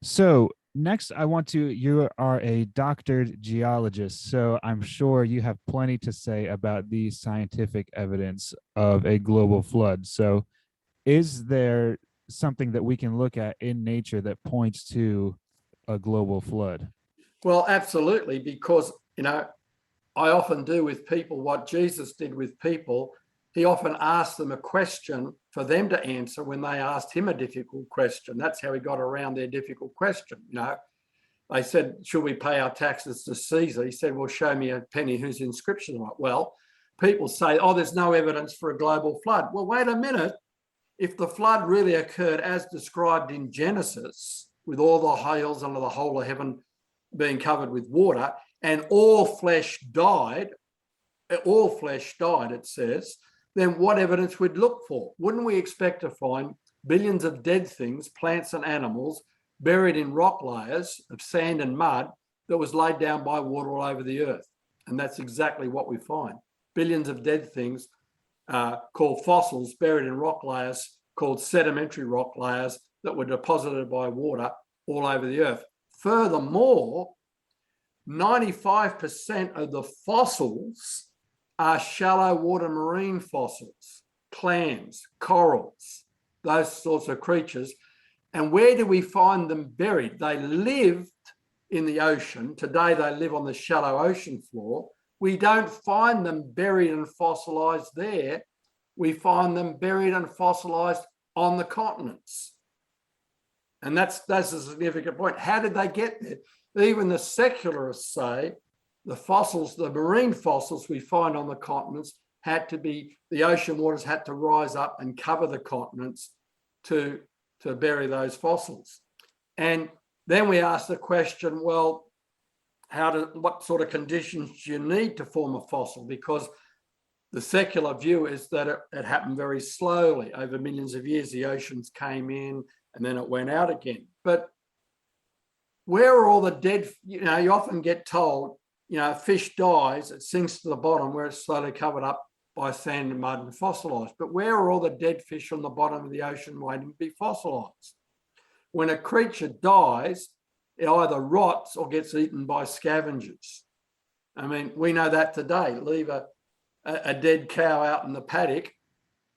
So next, you are a doctored geologist, so I'm sure you have plenty to say about the scientific evidence of a global flood. So is there something that we can look at in nature that points to a global flood? Well, absolutely, because, I often do with people what Jesus did with people. He often asked them a question for them to answer when they asked him a difficult question. That's how he got around their difficult question. They said, should we pay our taxes to Caesar? He said, well, show me a penny whose inscription on it. Well, people say, oh, there's no evidence for a global flood. Well, wait a minute. If the flood really occurred as described in Genesis, with all the hails under the whole of heaven being covered with water, and all flesh died, it says, then what evidence we'd look for? Wouldn't we expect to find billions of dead things, plants and animals, buried in rock layers of sand and mud that was laid down by water all over the earth? And that's exactly what we find. Billions of dead things called fossils buried in rock layers called sedimentary rock layers that were deposited by water all over the earth. Furthermore, 95% of the fossils are shallow water marine fossils, clams, corals, those sorts of creatures. And where do we find them buried? They lived in the ocean. Today they live on the shallow ocean floor. We don't find them buried and fossilized there. We find them buried and fossilized on the continents. And that's a significant point. How did they get there? Even the secularists say the fossils, the marine fossils we find on the continents the ocean waters had to rise up and cover the continents to bury those fossils. And then we ask the question, well, what sort of conditions do you need to form a fossil? Because the secular view is that it happened very slowly. Over millions of years, the oceans came in and then it went out again. But where are all the dead? You often get told, a fish dies, it sinks to the bottom where it's slowly covered up by sand and mud and fossilized. But where are all the dead fish on the bottom of the ocean waiting to be fossilized? When a creature dies, it either rots or gets eaten by scavengers. I mean, we know that today. Leave a dead cow out in the paddock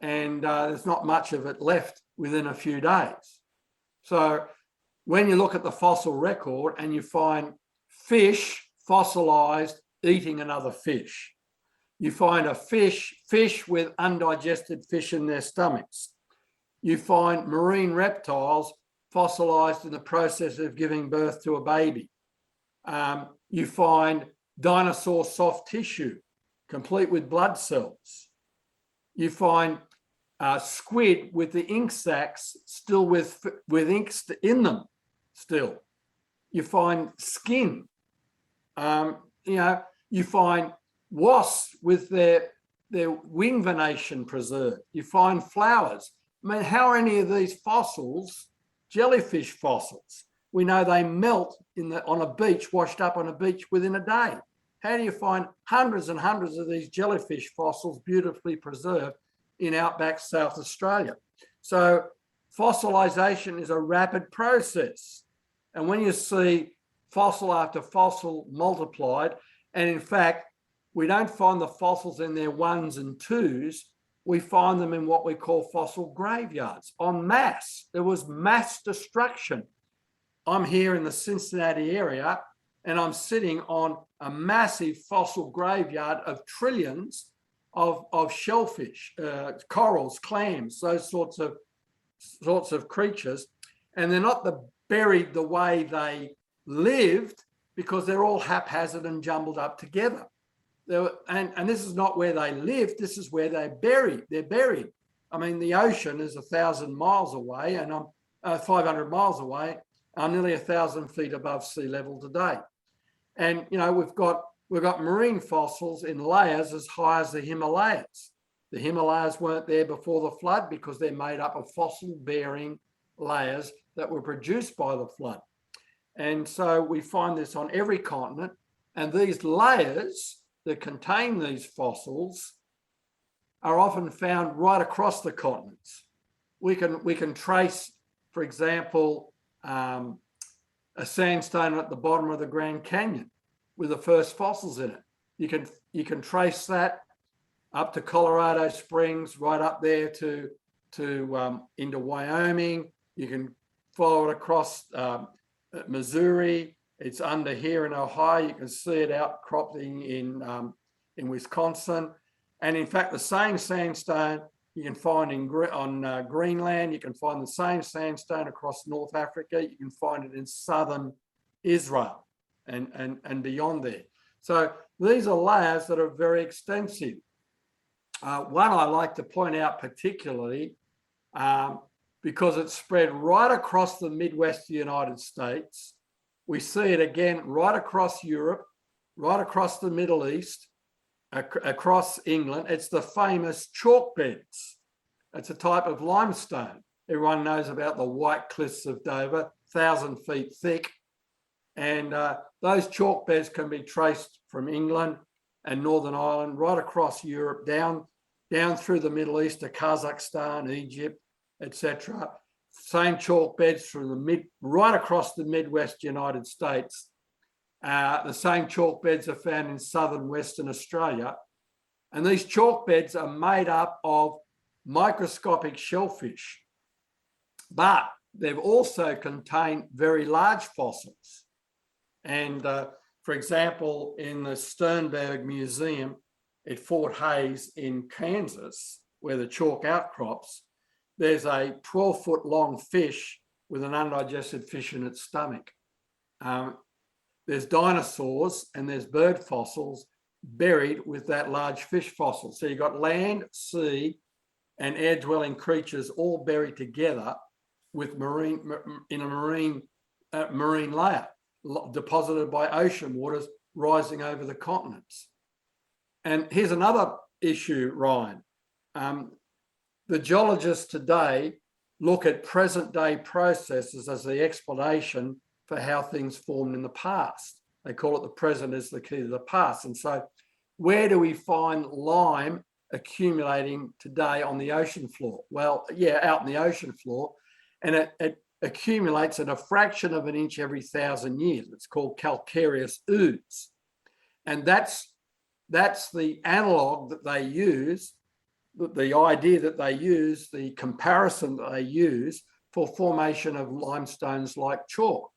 and there's not much of it left within a few days. So when you look at the fossil record and you find fish fossilized eating another fish, you find a fish with undigested fish in their stomachs. You find marine reptiles fossilized in the process of giving birth to a baby. You find dinosaur soft tissue, complete with blood cells. You find squid with the ink sacs still with ink in them still. You find skin. You find wasps with their wing venation preserved. You find flowers. I mean, how are any of these fossils jellyfish fossils? We know they melt on a beach, washed up on a beach within a day. How do you find hundreds and hundreds of these jellyfish fossils beautifully preserved in outback South Australia? So fossilization is a rapid process. And when you see fossil after fossil multiplied, and in fact, we don't find the fossils in their ones and twos, we find them in what we call fossil graveyards en masse. There was mass destruction. I'm here in the Cincinnati area and I'm sitting on a massive fossil graveyard of trillions of shellfish, corals, clams, those sorts of creatures. And they're not buried the way they lived because they're all haphazard and jumbled up together. And this is not where they lived, this is where they're buried. They're buried. I mean, the ocean is 1,000 miles away and I'm 500 miles away. I'm nearly 1,000 feet above sea level today. And, we've got marine fossils in layers as high as the Himalayas. The Himalayas weren't there before the flood because they're made up of fossil-bearing layers that were produced by the flood. And so we find this on every continent. And these layers that contain these fossils are often found right across the continents. We can trace, for example, a sandstone at the bottom of the Grand Canyon with the first fossils in it. You can trace that up to Colorado Springs, right up there to into Wyoming. You can follow it across Missouri. It's under here in Ohio. You can see it outcropping in Wisconsin. And in fact, the same sandstone you can find on Greenland. You can find the same sandstone across North Africa. You can find it in southern Israel and beyond there. So these are layers that are very extensive. One I like to point out particularly, because it's spread right across the Midwest United States. We see it again right across Europe, right across the Middle East, across England. It's the famous chalk beds. It's a type of limestone. Everyone knows about the White Cliffs of Dover, 1,000 feet thick. And those chalk beds can be traced from England and Northern Ireland, right across Europe, down through the Middle East to Kazakhstan, Egypt, etc. Same chalk beds from right across the Midwest United States. The same chalk beds are found in southern Western Australia. And these chalk beds are made up of microscopic shellfish, but they've also contained very large fossils. And for example, in the Sternberg Museum at Fort Hays in Kansas, where the chalk outcrops, there's a 12-foot long fish with an undigested fish in its stomach. There's dinosaurs and there's bird fossils buried with that large fish fossil. So you've got land, sea, and air-dwelling creatures all buried together with marine layer, deposited by ocean waters rising over the continents. And here's another issue, Ryan. The geologists today look at present-day processes as the explanation for how things formed in the past. They call it the present is the key to the past. And so where do we find lime accumulating today on the ocean floor? Well, yeah, out in the ocean floor, and it accumulates at a fraction of an inch every 1,000 years. It's called calcareous ooze. And that's the analog that they use, the idea that they use, the comparison that they use for formation of limestones like chalk.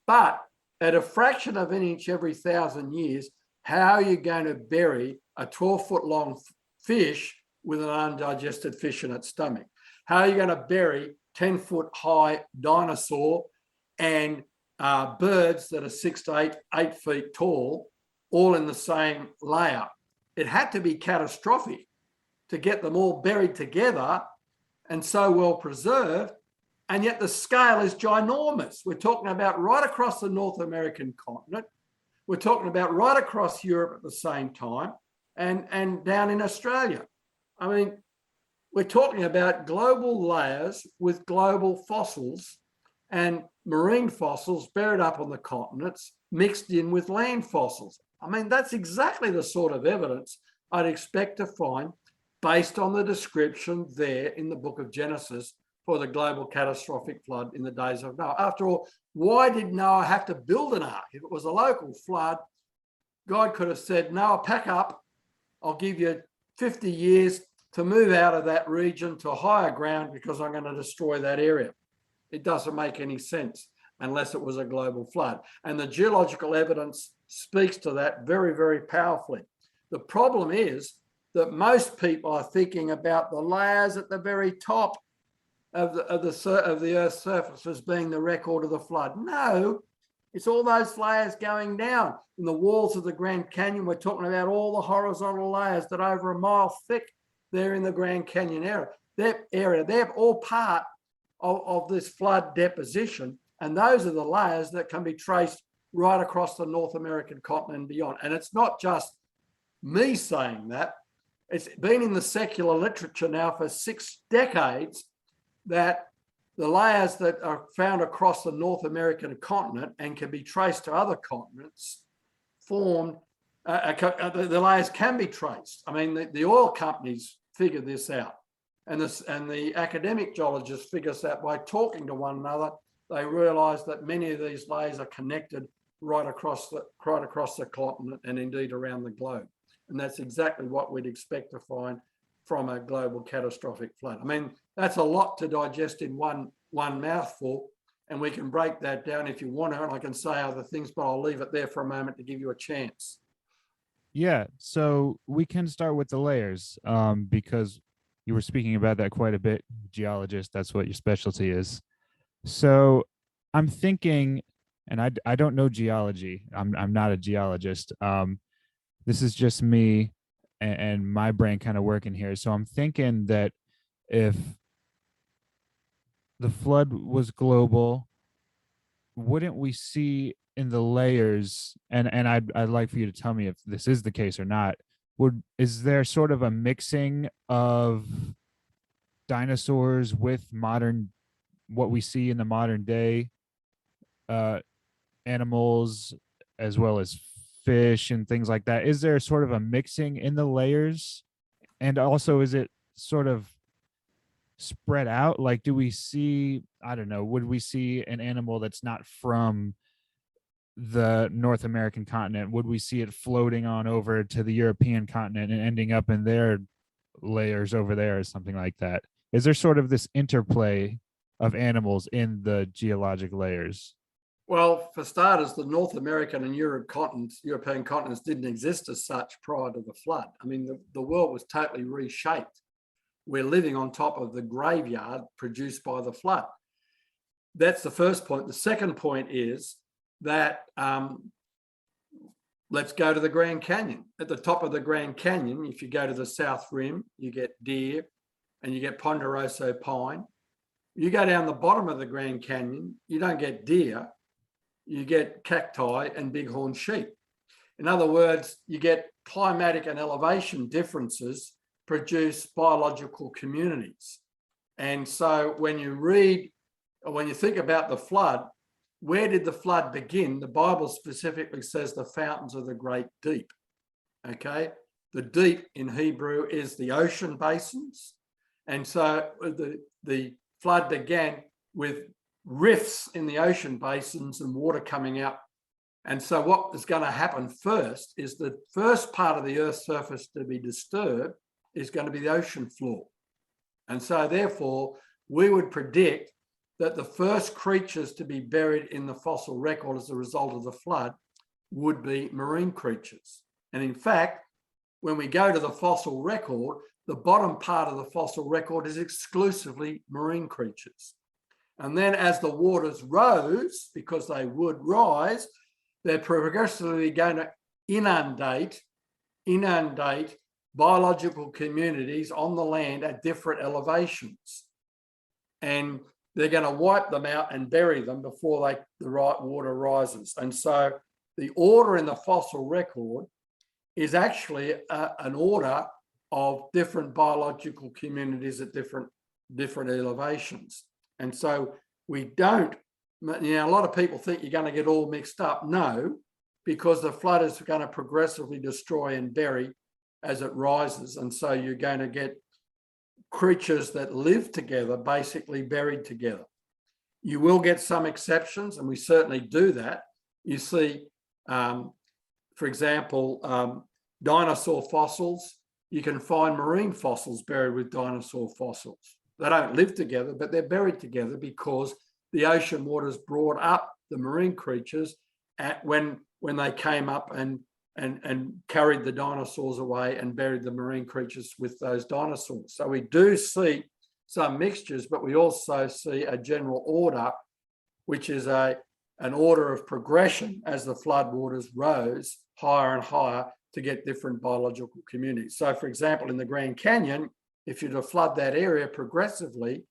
But at a fraction of an inch every 1,000 years, how are you going to bury a 12-foot long fish with an undigested fish in its stomach? How are you going to bury 10-foot high dinosaur and birds that are 6 to 8 feet tall, all in the same layer? It had to be catastrophic to get them all buried together and so well preserved. And yet the scale is ginormous. We're talking about right across the North American continent. We're talking about right across Europe at the same time and down in Australia. I mean, we're talking about global layers with global fossils and marine fossils buried up on the continents mixed in with land fossils. I mean, that's exactly the sort of evidence I'd expect to find based on the description there in the book of Genesis for the global catastrophic flood in the days of Noah. After all, why did Noah have to build an ark? If it was a local flood, God could have said, Noah, pack up. I'll give you 50 years to move out of that region to higher ground because I'm going to destroy that area. It doesn't make any sense unless it was a global flood. And the geological evidence speaks to that very, very powerfully. The problem is that most people are thinking about the layers at the very top of the Earth's surface as being the record of the flood. No, it's all those layers going down. In the walls of the Grand Canyon, we're talking about all the horizontal layers that are over a mile thick there in the Grand Canyon area. They're all part of this flood deposition. And those are the layers that can be traced right across the North American continent and beyond. And it's not just me saying that. It's been in the secular literature now for 6 decades that the layers that are found across the North American continent and can be traced to other continents formed, the layers can be traced. I mean, the oil companies figured this out, and the academic geologists figure this out by talking to one another. they realised that many of these layers are connected right across the continent and indeed around the globe. And that's exactly what we'd expect to find from a global catastrophic flood. I mean, that's a lot to digest in one mouthful, and we can break that down if you want to, and I can say other things, but I'll leave it there for a moment to give you a chance. Yeah, so we can start with the layers, because you were speaking about that quite a bit. Geologist, that's what your specialty is. So I'm thinking, and I don't know geology. I'm not a geologist. This is just me and my brain kind of working here. So I'm thinking that if the flood was global, wouldn't we see in the layers, and I'd like for you to tell me if this is the case or not, is there sort of a mixing of dinosaurs with modern, what we see in the modern day, uh animals, as well as fish and things like that? Is there sort of a mixing in the layers? And also, is it sort of spread out? Like, do we see, I don't know, would we see an animal that's not from the North American continent? Would we see it floating on over to the European continent and ending up in their layers over there or something like that? Is there sort of this interplay of animals in the geologic layers? Well, for starters, the North American and European continents didn't exist as such prior to the flood. I mean, the world was totally reshaped. We're living on top of the graveyard produced by the flood. That's the first point. The second point is that let's go to the Grand Canyon. At the top of the Grand Canyon, if you go to the South Rim, you get deer and you get ponderosa pine. You go down the bottom of the Grand Canyon, you don't get deer, you get cacti and bighorn sheep. In other words, you get climatic and elevation differences produce biological communities. And so when you read, or when you think about the flood, where did the flood begin? The Bible specifically says the fountains of the great deep. Okay, the deep in Hebrew is the ocean basins. And so the flood began with rifts in the ocean basins and water coming out. And so what is going to happen first is the first part of the Earth's surface to be disturbed is going to be the ocean floor. And so therefore, we would predict that the first creatures to be buried in the fossil record as a result of the flood would be marine creatures. And in fact, when we go to the fossil record, the bottom part of the fossil record is exclusively marine creatures. And then as the waters rose, because they would rise, they're progressively going to inundate biological communities on the land at different elevations. And they're going to wipe them out and bury them before the right water rises. And so the order in the fossil record is actually an order of different biological communities at different elevations. And so we don't, a lot of people think you're going to get all mixed up. No, because the flood is going to progressively destroy and bury as it rises. And so you're going to get creatures that live together basically buried together. You will get some exceptions, and we certainly do that. You see, for example, dinosaur fossils. You can find marine fossils buried with dinosaur fossils. They don't live together, but they're buried together because the ocean waters brought up the marine creatures when they came up and carried the dinosaurs away and buried the marine creatures with those dinosaurs. So we do see some mixtures, but we also see a general order, which is an order of progression as the flood waters rose higher and higher to get different biological communities. So for example, in the Grand Canyon, if you were to flood that area progressively,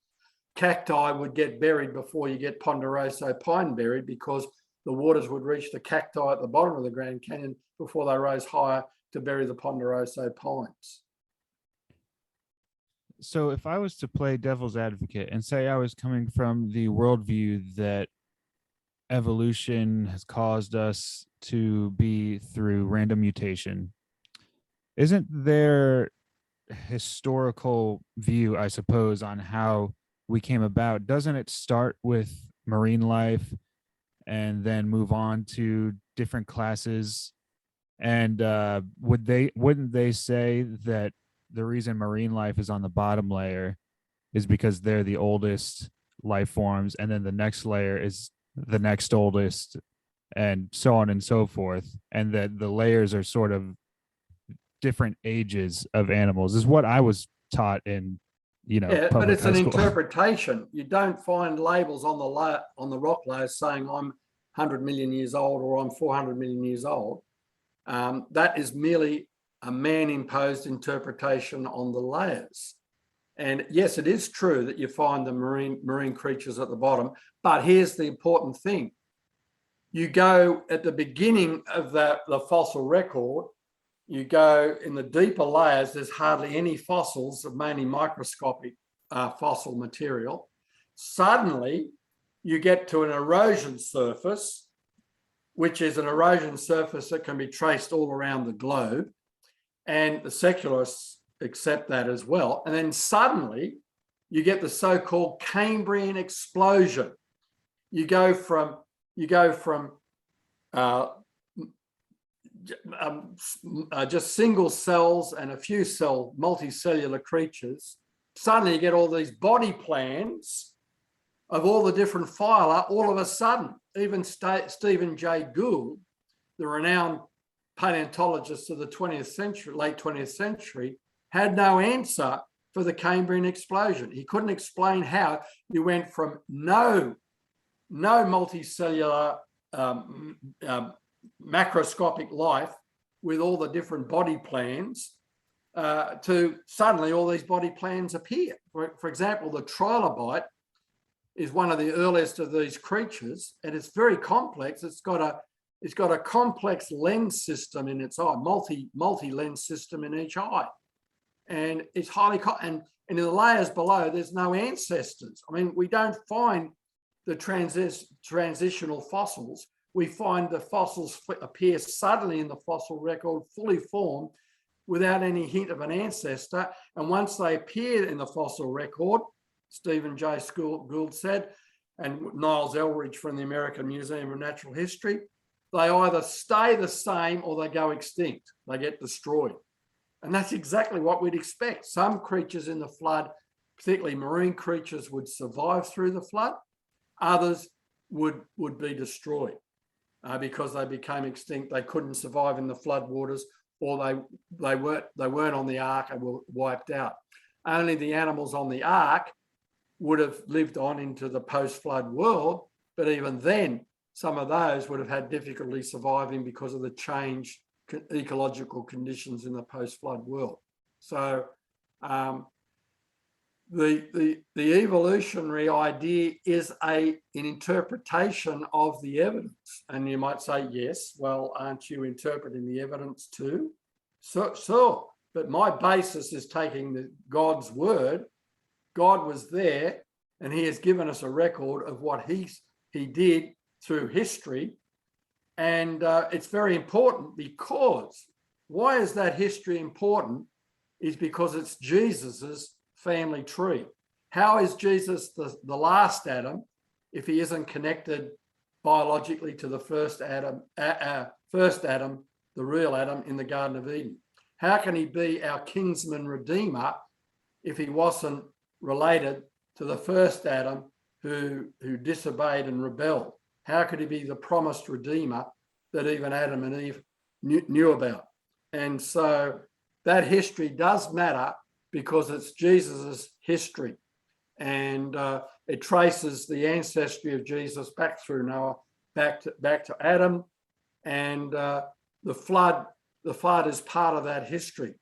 cacti would get buried before you get ponderosa pine buried, because the waters would reach the cacti at the bottom of the Grand Canyon before they rose higher to bury the ponderosa pines. So if I was to play devil's advocate and say I was coming from the worldview that evolution has caused us to be through random mutation, isn't there historical view, I suppose, on how we came about? Doesn't it start with marine life, and then move on to different classes. And wouldn't they say that the reason marine life is on the bottom layer is because they're the oldest life forms, and then the next layer is the next oldest, and so on and so forth, and that the layers are sort of different ages of animals, is what I was taught in, Yeah, but public it's high an school. interpretation. You don't find labels on the rock layers saying I'm 100 million years old or I'm 400 million years old. That is merely a man-imposed interpretation on the layers. And yes, it is true that you find the marine creatures at the bottom, but here's the important thing. You go at the beginning of the fossil record, you go in the deeper layers, there's hardly any fossils, mainly microscopic fossil material. Suddenly, you get to an erosion surface, which is an erosion surface that can be traced all around the globe. And the secularists accept that as well. And then suddenly, you get the so-called Cambrian explosion. You go from just single cells and a few cell multicellular creatures. Suddenly you get all these body plans of all the different phyla. All of a sudden, even Stephen Jay Gould, the renowned paleontologist of the 20th century, late 20th century, had no answer for the Cambrian explosion. He couldn't explain how you went from no multicellular macroscopic life with all the different body plans to suddenly all these body plans appear. For example, the trilobite is one of the earliest of these creatures, and it's very complex. It's got a complex lens system in its eye, multi lens system in each eye, and it's highly and in the layers below there's no ancestors. I mean, we don't find the transitional fossils. We find the fossils appear suddenly in the fossil record, fully formed, without any hint of an ancestor. And once they appear in the fossil record, Stephen J. Gould said, and Niles Eldridge from the American Museum of Natural History, they either stay the same or they go extinct. They get destroyed. And that's exactly what we'd expect. Some creatures in the flood, particularly marine creatures, would survive through the flood. Others would be destroyed because they became extinct. They couldn't survive in the flood waters, or they weren't on the ark and were wiped out. Only the animals on the ark would have lived on into the post-flood world, but even then, some of those would have had difficulty surviving because of the changed ecological conditions in the post-flood world. So the evolutionary idea is an interpretation of the evidence. And you might say, yes, well, aren't you interpreting the evidence too? So, but my basis is taking God's word. God was there, and he has given us a record of what he did through history. And it's very important because why is that history important? Is because it's Jesus's family tree. How is Jesus the last Adam if he isn't connected biologically to the first Adam, the real Adam in the Garden of Eden? How can he be our kinsman redeemer if he wasn't related to the first Adam who disobeyed and rebelled? How could he be the promised redeemer that even Adam and Eve knew about? And so that history does matter because it's Jesus's history, and it traces the ancestry of Jesus back through Noah, back to Adam, and the flood is part of that history.